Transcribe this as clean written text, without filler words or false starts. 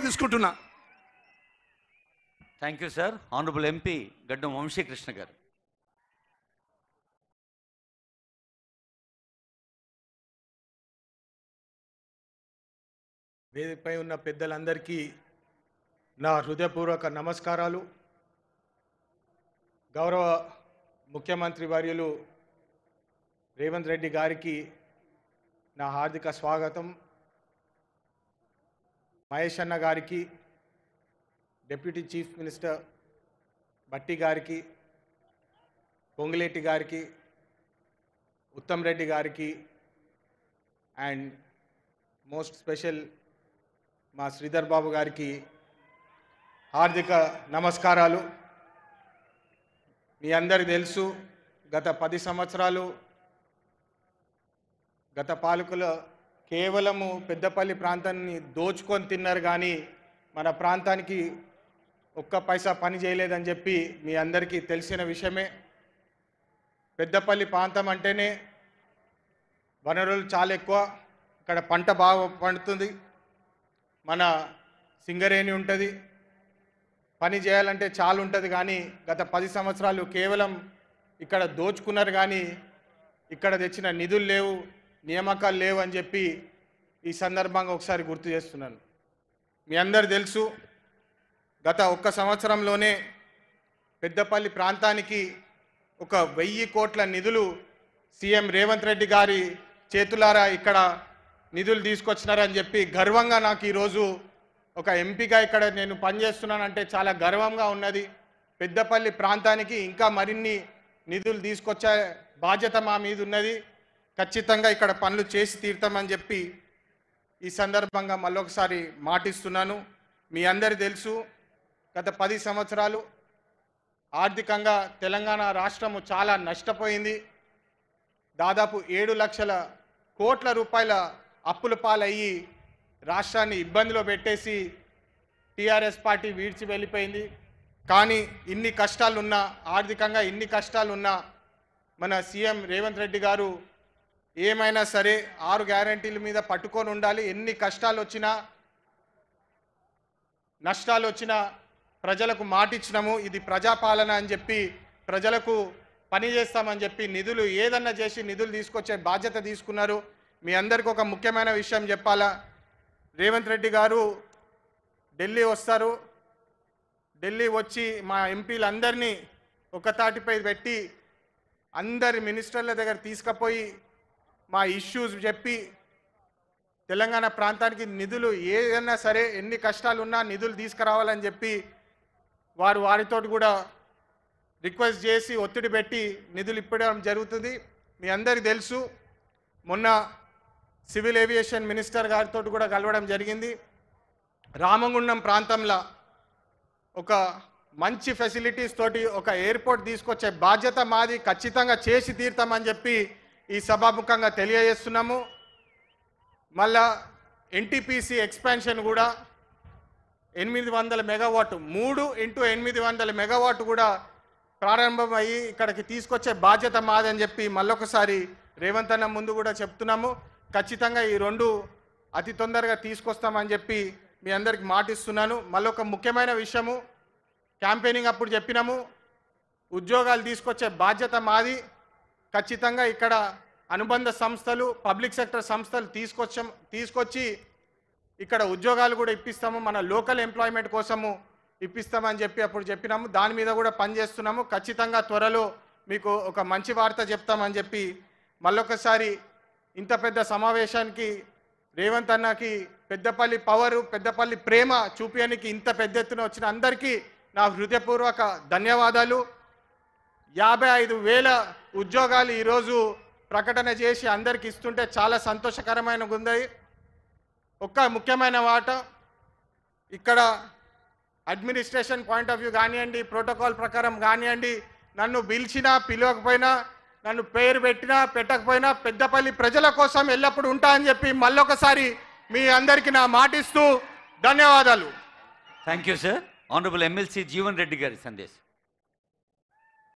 తీసుకుంటున్నా. Thank you sir. Honourable MP గడ్డం వంశీకృష్ణ గారు. వేదికపై ఉన్న పెద్దలందరికీ నా హృదయపూర్వక నమస్కారాలు. గౌరవ ముఖ్యమంత్రి వర్యులు రేవంత్ రెడ్డి గారికి నా హార్దిక స్వాగతం. మహేష్ అన్న గారికి, డిప్యూటీ చీఫ్ మినిస్టర్ భట్టి గారికి, పొంగులేటి గారికి, ఉత్తమ్ రెడ్డి గారికి అండ్ మోస్ట్ స్పెషల్ మా శ్రీధర్ బాబు గారికి హార్దిక నమస్కారాలు. మీ అందరికీ తెలుసు, గత 10 సంవత్సరాలు గత పాలకులు కేవలము పెద్దపల్లి ప్రాంతాన్ని దోచుకొని తిన్నారు, కానీ మన ప్రాంతానికి ఒక్క పైసా పని చేయలేదని చెప్పి మీ అందరికీ తెలిసిన విషయమే. పెద్దపల్లి ప్రాంతం అంటేనే వనరులు చాలా ఎక్కువ, ఇక్కడ పంట బాగా పండుతుంది, మన సింగరేణి ఉంటుంది, పని చేయాలంటే చాలా ఉంటుంది. కానీ గత 10 సంవత్సరాలు కేవలం ఇక్కడ దోచుకున్నారు, కానీ ఇక్కడ తెచ్చిన నిధులు లేవు, నియామకాలు లేవు అని చెప్పి ఈ సందర్భంగా ఒకసారి గుర్తు చేస్తున్నాను. మీ అందరు తెలుసు, గత 1 సంవత్సరంలోనే పెద్దపల్లి ప్రాంతానికి 1000 కోట్ల నిధులు సీఎం రేవంత్ రెడ్డి గారి చేతులారా ఇక్కడ నిధులు తీసుకొచ్చినారని చెప్పి గర్వంగా నాకు ఈరోజు ఒక ఎంపీగా ఇక్కడ నేను పనిచేస్తున్నానంటే చాలా గర్వంగా ఉన్నది. పెద్దపల్లి ప్రాంతానికి ఇంకా మరిన్ని నిధులు తీసుకొచ్చే బాధ్యత మా మీద ఉన్నది. ఖచ్చితంగా ఇక్కడ పనులు చేసి తీరుతామని చెప్పి ఈ సందర్భంగా మళ్ళొకసారి మాటిస్తున్నాను. మీ అందరి తెలుసు, గత 10 సంవత్సరాలు ఆర్థికంగా తెలంగాణ రాష్ట్రము చాలా నష్టపోయింది. దాదాపు 7 లక్షల కోట్ల రూపాయల అప్పుల పాలయ్యి రాష్ట్రాన్ని ఇబ్బందిలో పెట్టేసి టీఆర్ఎస్ పార్టీ వీడ్చి వెళ్ళిపోయింది. కానీ ఇన్ని కష్టాలున్నా, ఆర్థికంగా ఇన్ని కష్టాలున్నా మన సీఎం రేవంత్ రెడ్డి గారు ఏమైనా సరే 6 గ్యారంటీల మీద పట్టుకొని ఉండాలి. ఎన్ని కష్టాలు వచ్చినా నష్టాలు వచ్చినా ప్రజలకు మాటిచ్చినాము, ఇది ప్రజాపాలన అని చెప్పి ప్రజలకు పని చేస్తామని చెప్పి నిధులు ఏదన్నా చేసి నిధులు తీసుకొచ్చే బాధ్యత తీసుకున్నారు. మీ అందరికీ ఒక ముఖ్యమైన విషయం చెప్పాలా, రేవంత్ రెడ్డి గారు ఢిల్లీ వస్తారు. ఢిల్లీ వచ్చి మా ఎంపీలందరినీ ఒక తాటిపై పెట్టి అందరి మినిస్టర్ల దగ్గర తీసుకుపోయి మా ఇష్యూస్ చెప్పి తెలంగాణ ప్రాంతానికి నిధులు ఏదైనా సరే ఎన్ని కష్టాలున్నా నిధులు తీసుకురావాలని చెప్పి వారితో కూడా రిక్వెస్ట్ చేసి ఒత్తిడి పెట్టి నిధులు ఇప్పడం జరుగుతుంది. మీ అందరికీ తెలుసు, మొన్న సివిల్ ఏవియేషన్ మినిస్టర్ గారితో కూడా కలవడం జరిగింది. రామగుండం ప్రాంతంలో ఒక మంచి ఫెసిలిటీస్ తోటి ఒక ఎయిర్పోర్ట్ తీసుకొచ్చే బాధ్యత మాది, ఖచ్చితంగా చేసి తీరుతామని చెప్పి ఈ సభాముఖంగా తెలియజేస్తున్నాము. మళ్ళా ఎన్టీపీసీ ఎక్స్పాన్షన్ కూడా 800 మెగావాట్ 3 × 800 మెగావాట్ కూడా ప్రారంభమయ్యి ఇక్కడికి తీసుకొచ్చే బాధ్యత మాదని చెప్పి మళ్ళొకసారి రేవంత్ అన్న ముందు కూడా చెప్తున్నాము. ఖచ్చితంగా ఈ 2 అతి తొందరగా తీసుకొస్తామని చెప్పి మీ అందరికి మాటిస్తున్నాను. మళ్ళొక ముఖ్యమైన విషయము, క్యాంపెయినింగ్ అప్పుడు చెప్పినాము, ఉద్యోగాలు తీసుకొచ్చే బాధ్యత మాది. ఖచ్చితంగా ఇక్కడ అనుబంధ సంస్థలు, పబ్లిక్ సెక్టర్ సంస్థలు తీసుకొచ్చి ఇక్కడ ఉద్యోగాలు కూడా ఇప్పిస్తాము, మన లోకల్ ఎంప్లాయ్మెంట్ కోసము ఇప్పిస్తామని చెప్పి అప్పుడు చెప్పినాము. దాని మీద కూడా పనిచేస్తున్నాము. ఖచ్చితంగా త్వరలో మీకు ఒక మంచి వార్త చెప్తామని చెప్పి మళ్ళొకసారి ఇంత పెద్ద సమావేశానికి రేవంత్ అన్నకి పెద్దపల్లి పవరు, పెద్దపల్లి ప్రేమ చూపించడానికి ఇంత పెద్ద ఎత్తున వచ్చిన అందరికీ నా హృదయపూర్వక ధన్యవాదాలు. 55,000 ఉద్యోగాలు ఈరోజు ప్రకటన చేసి అందరికి ఇస్తుంటే చాలా సంతోషకరమైన ఉంది. ఒక్క ముఖ్యమైన మాట, ఇక్కడ అడ్మినిస్ట్రేషన్ పాయింట్ ఆఫ్ వ్యూ కానివ్వండి, ప్రోటోకాల్ ప్రకారం కానివ్వండి, నన్ను పిలిచినా పిలవకపోయినా, నన్ను పేరు పెట్టినా పెట్టకపోయినా పెద్దపల్లి ప్రజల కోసం ఎల్లప్పుడూ ఉంటా అని చెప్పి మళ్ళొకసారి మీ అందరికీ నా మాటిస్తూ ధన్యవాదాలు. Thank you sir. Honourable MLC Jeevan Reddy గారి సందేశం.